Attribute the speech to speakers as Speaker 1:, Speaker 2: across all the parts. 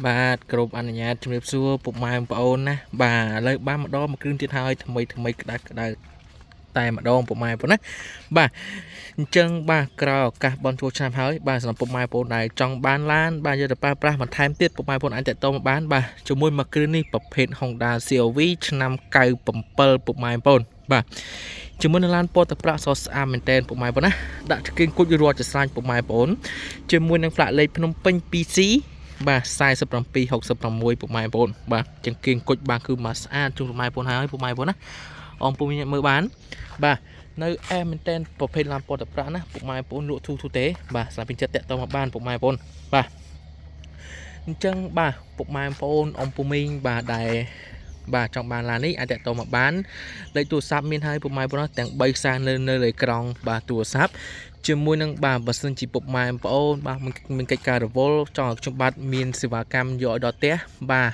Speaker 1: បាទគ្រប់អនុញ្ញាតជំរាបសួរពុកម៉ែបងប្អូនណាបាទឥឡូវបានម្ដងមកគ្រឿងទៀតហើយថ្មីក្តៅតែម្ដងពុកម៉ែបងប្អូនណាបាទអញ្ចឹងបាទក្រោយឱកាសបន់ជួឆ្នាំហើយបាទសម្រាប់ពុកម៉ែបងប្អូនដែលចង់បានឡានបាទយកទៅប្រើប្រាស់បន្ថែមទៀតពុកម៉ែបងប្អូនអាចតតមកបានបាទជាមួយមកគ្រឿងនេះប្រភេទ Honda CR-V ឆ្នាំ97ពុកម៉ែបងប្អូនបាទជាមួយនឹងឡានពណ៌ទឹកប្រាក់សស្អាតមែនតើពុកម៉ែបងប្អូនណាដាក់ឆ្កៀងគុជរាល់ចស្រាញពុកម៉ែបងប្អូនជាមួយនឹងផ្លាកលេខភ្នំពេញ 2C បាទ4766ពុកម៉ែបងប្អូនបាទចង្គៀងគុជបាទគឺមកស្អាតជូនពុកម៉ែបងប្អូនហើយពុកម៉ែបងប្អូនណាអមពុំមើលបានបាទនៅអែមែនតើប្រភេទឡានពណ៌ទឹកប្រាក់ណាពុកម៉ែបងប្អូនលក់ធូរទេបាទស្រាប់ពេញចិត្តតាក់ទងមកបានពុកម៉ែបងប្អូនបាទអញ្ចឹងបាទពុកម៉ែបងប្អូនអមពុំមីងបាទដែលបាទចង់បានឡាននេះអាចតាក់ទងមកបានលេខទូរស័ព្ទមានហើយពុកម៉ែបងប្អូនទាំង3សារនៅលើអេក្រង់បាទទូរស័ព្ទជាមួយនឹងបាទបើសិនជាពុកម៉ែបងប្អូនបាទមានកិច្ចការរវល់ចង់ឲ្យខ្ញុំបាទមានសេវាកម្មយកឲ្យដល់ផ្ទះបាទ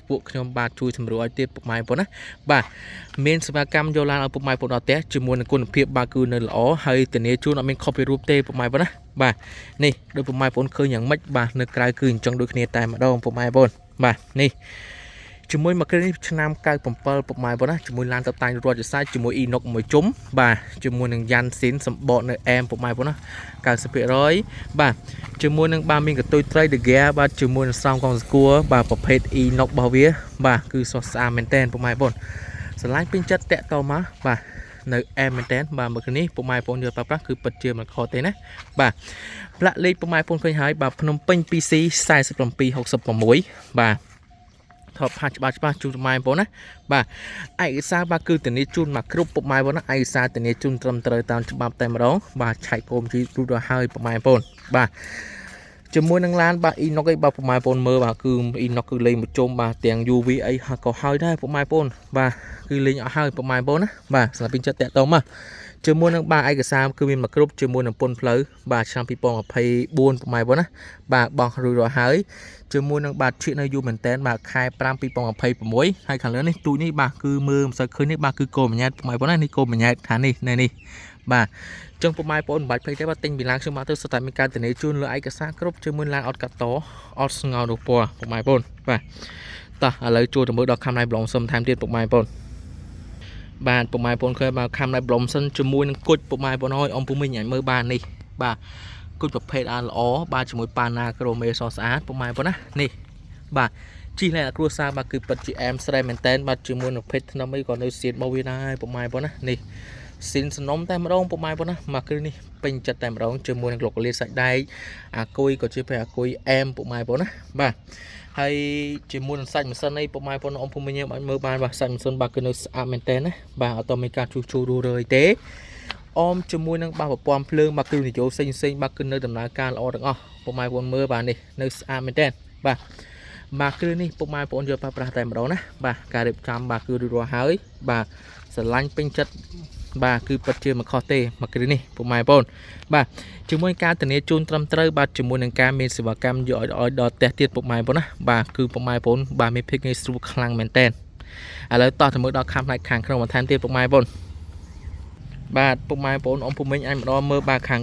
Speaker 1: ពួកខ្ញុំបាទជួយសម្រួលឲ្យទៀតពុកម៉ែបងប្អូនណាបាទមានសេវាកម្មយកឡានឲ្យពុកម៉ែបងប្អូនដល់ផ្ទះជាមួយនឹងគុណភាពបាទគឺនៅល្អហើយធានាជូនអត់មានខុសពីរូបទេពុកម៉ែបងប្អូនណាបាទនេះដូចពុកម៉ែបងប្អូនឃើញយ៉ាងម៉េចបាទនៅក្រៅគឺអញ្ចឹងដូចគ្នាតែម្ដងពុកម៉ែបងប្អូនបាទនេះជាមួយមកគ្រឿងនេះឆ្នាំ97ពុកម៉ែបងប្អូនណាជាមួយឡានតតាំងរត់ចសាយជាមួយ Inox មួយជុំបាទជាមួយនឹងយ៉ាន់ស៊ីនសម្បកនៅអែមពុកម៉ែបងប្អូនណា90%បាទជាមួយនឹងបាទមានកតុយត្រី The Gear បាទជាមួយនឹងស្រោមកងស្គួរបាទប្រភេទ Inox របស់វាបាទគឺស្រស់ស្អាតមែនតើពុកម៉ែបងប្អូនស្រឡាញ់ពេញចិត្តតាក់តមកបាទនៅអែមមែនតើបាទមកគ្រឿងនេះពុកម៉ែបងប្អូនយកប្រើប្រាស់គឺពិតជាមិនខុសទេណាបាទផ្លាកលេខពុកម៉ែបងប្អូនឃើញហើយបាទភ្នំពេញ 2C 4766បាទថតផាសច្បាស់ជូនពុកម៉ែបងប្អូនណាបាទឯកសារបាទគឺធានាជូនមកគ្រប់ពុកម៉ែបងប្អូនណាឯកសារធានាជូនត្រឹមត្រូវតាមច្បាប់តែម្ដងបាទឆែកគោមជីរូតដល់ហើយពុកម៉ែបងប្អូនបាទជាមួយនឹងឡានបាទ Inox ឯបាទពុកម៉ែបងប្អូនមើលបាទគឺ Inox គឺលេងមួយជុំបាទទាំង UV អីក៏ហើយដែរពុកម៉ែបងប្អូនបាទគឺលេងអស់ហើយពុកម៉ែបងប្អូនណាបាទសម្រាប់ពេញចិត្តតាក់ទងមកជាមួយនឹងបាទឯកសារគឺមានមកគ្រប់ជាមួយនឹងពន្ធផ្លូវបាទឆ្នាំ2024ពុកម៉ែបងប្អូនណាបាទបោះរួចរាល់ហើយជាមួយនឹងបាទឈៀកនៅយូរមែនតើបាទខែ5 2026ហើយខាងលើនេះទូចនេះបាទគឺមើលមិនសូវឃើញនេះបាទគឺគោលបញ្ញត្តិពុកម៉ែបងប្អូនណានេះគោលបញ្ញត្តិថានេះនៅនេះបាទចឹងពុកម៉ែបងប្អូនមិនបាច់ភ័យទេបាទទិញពីឡានខ្ញុំមកទៅសុទ្ធតែមានការធានាជូនលើឯកសារគ្រប់ជាមួយឡានអត់កាត់តអត់ស្ងោររូបពណ៌ពុកម៉ែបងប្អូនបាទតោះឥឡូវចូលទៅមើលដល់ខាំណៃប្លង់សុំថែមទៀតពុកម៉ែបងប្អូនបាទពុកម៉ែបងប្អូនឃើញមកខាំណៃប្លង់សិនជាមួយនឹងគុជពុកម៉ែបងប្អូនហើយអ៊ំពុំមីងឲ្យមើលបាននេះបាទគុជប្រភេទអានល្អបាទជាមួយប៉ាណាក្រូមេសស្អាតពុកម៉ែបងប្អូនណានេះបាទជីលែគ្រួសារបាទគឺពិតជាអែមស្រែមែនតែនបាទជាមួយនឹងភេទថ្នាំអីក៏នៅសៀតរបស់វាដែរពុកម៉ែបងប្អូនណានេះស៊ីនសំណុំតែម្ដងពុកម៉ែបងប្អូនណាមកគ្រឿងនេះពេញចិត្តតែម្ដងជាមួយនឹងក្លុកកលៀតសាច់ដែកអាគុយក៏ជាប្រភេទអាគុយអែមពុកម៉ែបងប្អូនណាបាទហើយជាមួយនឹងសាច់ម៉ាស៊ីននេះពុកម៉ែបងប្អូនអ៊ំភូមិញអាចមើលបានបាទសាច់ម៉ាស៊ីនបាទគឺនៅស្អាតមែនតើណាបាទអត់តមានការជួសជុលរឿយទេអមជាមួយនឹងបាទប្រព័ន្ធភ្លើងបាទគឺនយោផ្សេងបាទគឺនៅដំណើរការល្អទាំងអស់ពុកម៉ែបងប្អូនមើលបាទនេះនៅស្អាតមែនតើបាទបាទគ្រឿងនេះពុកម៉ែបងប្អូនយកប្រើប្រាស់តែម្ដងណាបាទការរៀបចំបាទគឺរួចរាល់ហើយបាទស្រឡាញ់ពេញចិត្តបាទគឺពិតជាមិនខុសទេមកគ្រឿងនេះពុកម៉ែបងប្អូនបាទជាមួយការធានាជូនត្រឹមត្រូវបាទជាមួយនឹងការមានសេវាកម្មយកឲ្យដល់ផ្ទះទៀតពុកម៉ែបងប្អូនណាបាទគឺពុកម៉ែបងប្អូនបាទមានភាពងាយស្រួលខ្លាំងមែនតើឥឡូវតោះទៅមើលដល់ខាងផ្នែកខាងក្នុងបន្ថែមទៀតពុកម៉ែបងប្អូនបាទពុកម៉ែបងប្អូនអ៊ំភូមិញអាចម្ដងមើលបាទខាង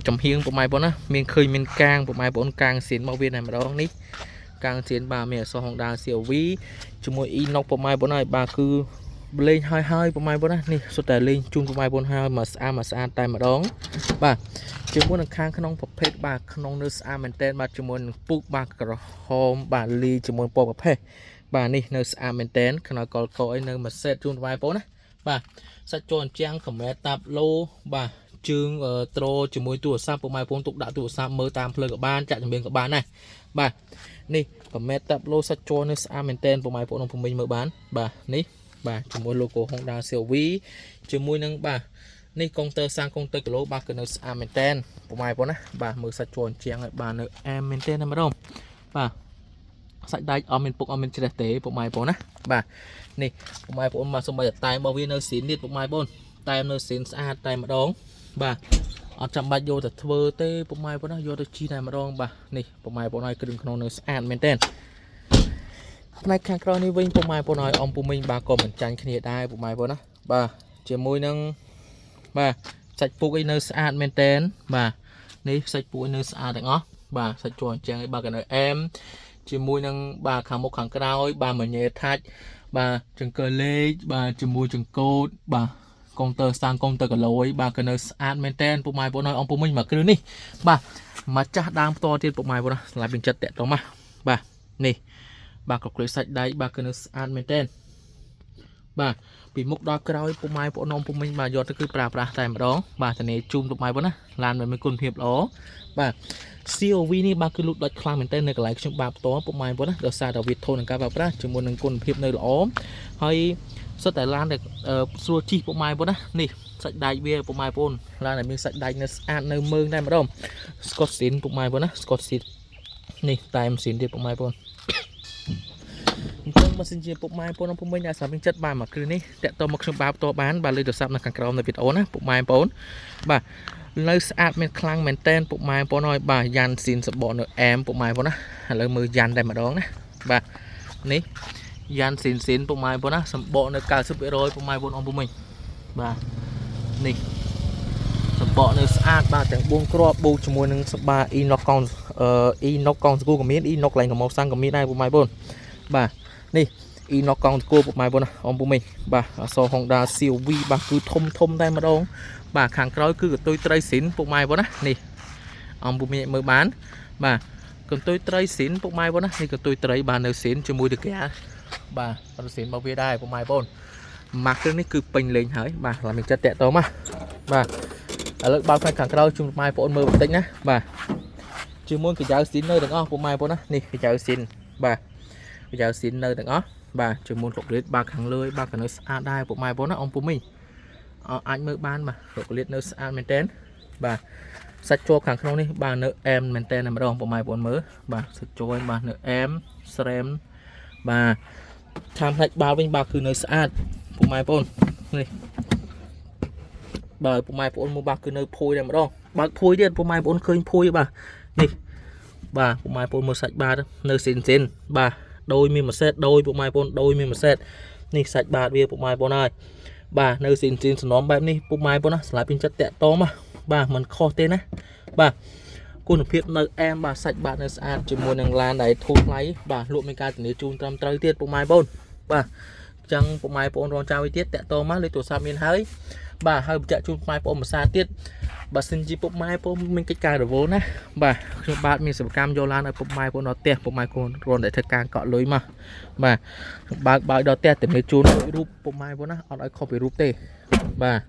Speaker 1: ចំហៀងពុកម៉ែបងប្អូនណាមានឃើញមានកាងពុកម៉ែបងប្អូនកាងសៀនមកវាតែម្ដងនេះកាងសៀនបាទមានអក្សរ Honda CR-V ជាមួយ Inox ពុកម៉ែបងប្អូនហើយបាទគឺលេងហើយពុកម៉ែបងប្អូនណានេះសុទ្ធតែលេងជូនពុកម៉ែបងប្អូនហើយមកស្អាតតែម្ដងបាទជាមួយនឹងខាងក្នុងប្រភេទបាទក្នុងនៅស្អាតមែនតើបាទជាមួយនឹងពូកបាទក្រហមបាទលីជាមួយពណ៌ប្រភេទបាទនេះនៅស្អាតមែនតើខ្នើកលកអីនៅមួយសេតជូនពុកម៉ែបងប្អូនណាបាទសាច់ចូលអញ្ចាំងកាមេរ៉ាតាប់ឡូបាទជើងត្រូជាមួយទូរស័ព្ទពុកម៉ែបងប្អូនទុកដាក់ទូរស័ព្ទមើលតាមផ្លូវក៏បានចាក់ចម្រៀងក៏បានដែរបាទនេះកាមេរ៉ាតាប់ឡូសាច់ចូលនៅស្អាតមែនតើពុកម៉ែបងប្អូនភូមិញមើលបានបាទនេះបាទជាមួយ logo Honda CR-V ជាមួយនឹងបាទនេះកុងទ័រសាំងកុងទ័រគីឡូបាទគឺនៅស្អាតមែនតើពុកម៉ែបងប្អូនណាបាទមើលសាច់ចូលអញ្ចាំងឲ្យបាទនៅអែមមែនតើតែម្ដងបាទសាច់ដែកអត់មានពុកអត់មានជ្រេះទេពុកម៉ែបងប្អូនណាបាទនេះពុកម៉ែបងប្អូនមកសូម្បីតែតែរបស់វានៅស៊ីននេះពុកម៉ែបងប្អូនតែនៅស៊ីនស្អាតតែម្ដងបាទអត់ចាំបាច់យកទៅធ្វើទេពុកម៉ែបងប្អូនណាយកទៅជីតែម្ដងបាទនេះពុកម៉ែបងប្អូនឲ្យគ្រឿងក្នុងនៅស្អាតមែនតើផ្នែកខាងក្រោយនេះវិញពុកម៉ែបងប្អូនឲ្យអ៊ំពូមីងបាទក៏មិនចាញ់គ្នាដែរពុកម៉ែបងប្អូនណាបាទជាមួយនឹងបាទសាច់ពុកអីនៅស្អាតមែនតើបាទនេះសាច់ពុកនៅស្អាតទាំងអស់ bà sạch chuồn chàng bà cái nơi em chỉ mùi năng bà kháng một kháng cao bà mà nhẹ thạch bà chừng cờ lê bà chỉ mùi chừng cốt bà công tơ sang công tơ cả lối bà cái nơi ad maintain bộ mai bộ nói ông bộ mình mà cứ đi bà mà chắc đang to trên bộ mai bộ đó là bình chất tệ đó mà bà nè bà có cái sạch đấy bà cái nơi ad maintain bà bị mục đo cái bộ mai bộ nông bộ mình bà dọn cứ pra tại mà đó bà thì này chung bộ mai bộ đó làm về mấy con hiệp đó bà COV នេះ គឺលូតដាច់ខ្លាំងមែនទែននៅកន្លែងខ្ញុំបាទផ្ទាល់ពុកម៉ែបងណាដោយសារតែវាធន់នឹងការប្រើប្រាស់ជាមួយនឹងគុណភាពនៅល្អហើយសុទ្ធតែឡានដែលស្រួលជីកពុកម៉ែបងណានេះសាច់ដែកវាពុកម៉ែបងឡានដែលមានសាច់ដែកនៅស្អាតនៅមើងតែម្ដង Scott Sin ពុកម៉ែបងណា Scott Sin នេះតែម៉ាស៊ីនទៀតពុកម៉ែបងអញ្ចឹងម៉ាស៊ីនជាពុកម៉ែបងពុកមិញអាចសម្រាប់ចិត្តបានមួយគ្រឿងនេះតាក់ទងមកខ្ញុំបាទផ្ទាល់បានបាទលើទូរស័ព្ទនៅខាងក្រោមនៅវីដេអូណាពុកម៉ែបងបាទនៅស្អាតមានខ្លាំងមែនតែនពុកម៉ែបងអើយបាទយ៉ាន់ស៊ីនសបកនៅអែមពុកម៉ែបងណាឥឡូវមើលយ៉ាន់តែម្ដងណាបាទនេះយ៉ាន់ស៊ីនពុកម៉ែបងណាសបកនៅ 90% ពុកម៉ែបងអងពុកមិញបាទនេះសបកនៅស្អាតបាទទាំង4គ្រាប់បូកជាមួយនឹងសបា Inox កងស្គូក៏មាន Inox កន្លែងកម្មកសាំងក៏មានដែរពុកម៉ែបងបាទនេះ Inox កងស្គូពុកម៉ែបងណាអងពុកមិញបាទអស Honda CRV បាទគឺធំតែម្ដងបាទខាងក្រោយគឺកន្ទុយត្រីស៊ីនពុកម៉ែបងណានេះអំពុកមើលបានបាទកន្ទុយត្រីស៊ីនពុកម៉ែបងណានេះកន្ទុយត្រីបាននៅស៊ីនជាមួយទៅកាបាទអត់ស៊ីនមកវាដែរពុកម៉ែបងម៉ាក់គ្រឿងនេះគឺពេញលេងហើយបាទឡាមានចិត្តតាក់តមកបាទឥឡូវបើកខាងក្រោយជុំពុកម៉ែបងមើលបន្តិចណាបាទជាមួយកញ្ចៅស៊ីននៅទាំងអស់ពុកម៉ែបងណានេះកញ្ចៅស៊ីនបាទកញ្ចៅស៊ីននៅទាំងអស់បាទជាមួយកុកលៀតបាទខាងលើបាទក៏នៅស្អាតដែរពុកម៉ែបងណាអំពុកមីអាចមើលបានបាទកុកលៀតនៅស្អាតមែនតើបាទសាច់ជាប់ខាងក្នុងនេះបាទនៅអែមមែនតើម្ដងពុកម៉ែបងមើលបាទសាច់ជាប់បាទនៅអែមស្រែមបាទខាងផ្នែកបាល់វិញបាទគឺនៅស្អាតពុកម៉ែបងនេះបាទពុកម៉ែបងមើលបាទគឺនៅភួយតែម្ដងបើកភួយទៀតពុកម៉ែបងឃើញភួយបាទនេះបាទពុកម៉ែបងមើលសាច់បាទនៅស៊ីនបាទដោយមានមួយសេតដោយពុកម៉ែបងដោយមានមួយសេតនេះសាច់បាទវាពុកម៉ែបងហើយបាទនៅស៊ីនសំណុំបែបនេះពុកម៉ែបងណាស្លាប់ពេញចិត្តតាក់តមកបាទមិនខុសទេណាបាទគុណភាពនៅអែមបាទសាច់បាទនៅស្អាតជាមួយនឹងឡានដែលធូរថ្លៃបាទលក់មានការធានាជូនត្រឹមត្រូវទៀតពុកម៉ែបងបាទអញ្ចឹងពុកម៉ែបងរងចាំវិញទៀតតាក់តមកលេខទូរស័ព្ទមានហើយបាទហើយបញ្ជាក់ជូនពុកម៉ែបងភាសាទៀតបើសិនជាពុកម៉ែបងមានកិច្ចការរវល់ណាបាទខ្ញុំបាទមានសេវាកម្មយកឡានឲ្យពុកម៉ែបងដល់ផ្ទះពុកម៉ែបងរនតែធ្វើការកក់លុយមកបាទបើកដល់ផ្ទះតែមានជូនរូបពុកម៉ែបងណាអត់ឲ្យខុសពីរូបទេបាទ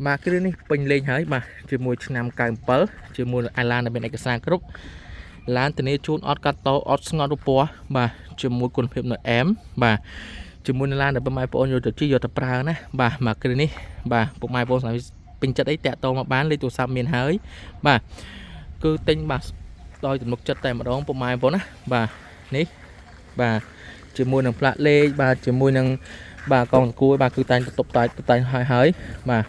Speaker 1: ម៉ាគ្រឿងនេះពេញលេងហើយបាទជាមួយឆ្នាំ97ជាមួយអាឡានដែលមានឯកសារគ្រប់ឡានធានាជូនអត់កាត់តអត់ស្ងត់រូបពណ៌បាទជាមួយគុណភាពនៅអែមបាទជាមួយនឹងឡានដែលពុកម៉ែបងយកទៅជិះយកទៅប្រើណាបាទម៉ាគ្រឿងនេះបាទពុកម៉ែបងស្អាតពេញចិត្តអីតាក់តមកបានលេខទូរស័ព្ទមានហើយបាទគឺទិញបាទដោយទំនុកចិត្តតែម្ដងពុកម៉ែបងណាបាទនេះបាទជាមួយនឹងផ្លាកលេខបាទជាមួយនឹងបាទកងគួយបាទគឺតែងទៅតុបតែងហើយបាទ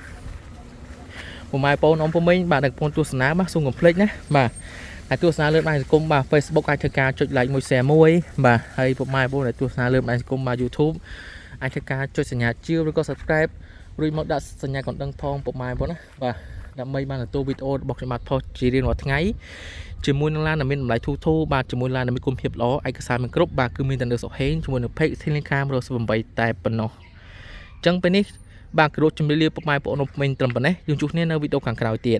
Speaker 1: ពុកម៉ែបងអ៊ំពុំមិញបាទនៅកំពុងទស្សនាបាទសូមកុំភ្លេចណាបាទហើយទស្សនាលើបណ្ដាញសង្គមបាទ Facebook អាចធ្វើការចុច like មួយ share មួយបាទហើយពុកម៉ែបងដែលទស្សនាលើបណ្ដាញសង្គមបាទ YouTube អាចធ្វើការចុចសញ្ញាជាវឬក៏ subscribe រួចមកដាក់សញ្ញាកណ្ដឹងផងពុកម៉ែបងណាបាទដើម្បីបានទទួលវីដេអូរបស់ខ្ញុំបាទផុសជារៀងរាល់ថ្ងៃជាមួយនឹងឡានដែលមានតម្លៃធូរបាទជាមួយឡានដែលមានគុណភាពល្អឯកសារមានគ្រប់បាទគឺមានតែនៅសុខហេងជាមួយនឹង Page Telegram 108តែប៉ុណ្ណោះអញ្ចឹងពេលនេះបាទគ្រូជំរាបលាពុកម៉ែបងប្អូនពេញត្រឹមប៉ុណ្ណេះយើងជួបគ្នានៅវីដេអូខាងក្រោយទៀត